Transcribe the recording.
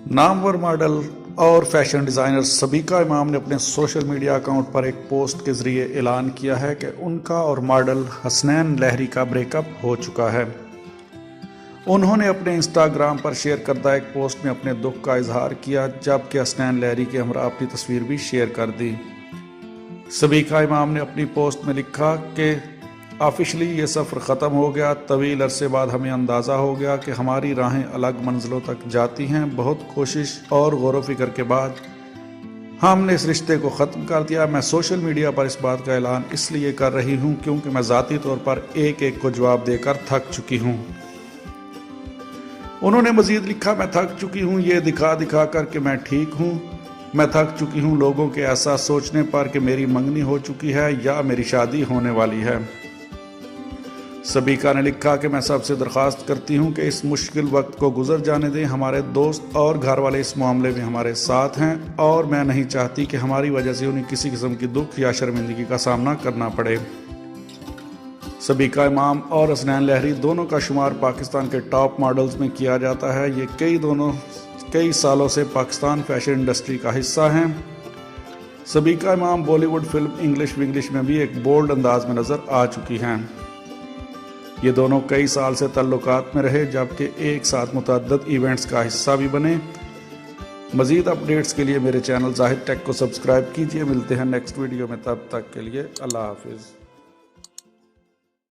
Namvar model और fashion designer सबीका इमाम ने अपने सोशल मीडिया अकाउंट पर एक पोस्ट के ज़रिए ऐलान किया है कि उनका और मॉडल हसनैन लहरी का ब्रेकअप हो चुका है। उन्होंने अपने इंस्टाग्राम पर शेयर करदा एक पोस्ट में अपने दुख का इजहार किया, जबकि हसनैन लहरी के हमरा अपनी तस्वीर भी शेयर कर दी। सबीका इमाम ने अपनी पोस्ट में लिखा कि ऑफिशियली ये सफ़र ख़त्म हो गया। तवील अरसे बाद हमें अंदाज़ा हो गया कि हमारी राहें अलग मंजिलों तक जाती हैं। बहुत कोशिश और गौर व फिक्र के बाद हमने इस रिश्ते को ख़त्म कर दिया। मैं सोशल मीडिया पर इस बात का ऐलान इसलिए कर रही हूँ क्योंकि मैं ज़ाती तौर पर एक एक को जवाब देकर थक चुकी हूँ। उन्होंने मज़ीद लिखा, मैं थक चुकी हूँ ये दिखा दिखा कर कि मैं ठीक हूँ। मैं थक चुकी हूँ लोगों के ऐसा सोचने पर कि मेरी मंगनी हो चुकी है या मेरी शादी होने वाली है। सबीका ने लिखा कि मैं सबसे दरख्वास्त करती हूँ कि इस मुश्किल वक्त को गुजर जाने दें। हमारे दोस्त और घर वाले इस मामले में हमारे साथ हैं और मैं नहीं चाहती कि हमारी वजह से उन्हें किसी किस्म की दुख या शर्मिंदगी का सामना करना पड़े। सबीका इमाम और हसनैन लहरी दोनों का शुमार पाकिस्तान के टॉप मॉडल्स में किया जाता है। ये कई सालों से पाकिस्तान फैशन इंडस्ट्री का हिस्सा हैं। सबीका इमाम बॉलीवुड फिल्म इंग्लिश विंग्लिश में भी एक बोल्ड अंदाज में नज़र आ चुकी हैं। ये दोनों कई साल से तल्लुकात में रहे, जबकि एक साथ मुतअद्दिद इवेंट्स का हिस्सा भी बने। मज़ीद अपडेट्स के लिए मेरे चैनल ज़ाहिद टेक को सब्सक्राइब कीजिए। मिलते हैं नेक्स्ट वीडियो में, तब तक के लिए अल्लाह हाफिज़।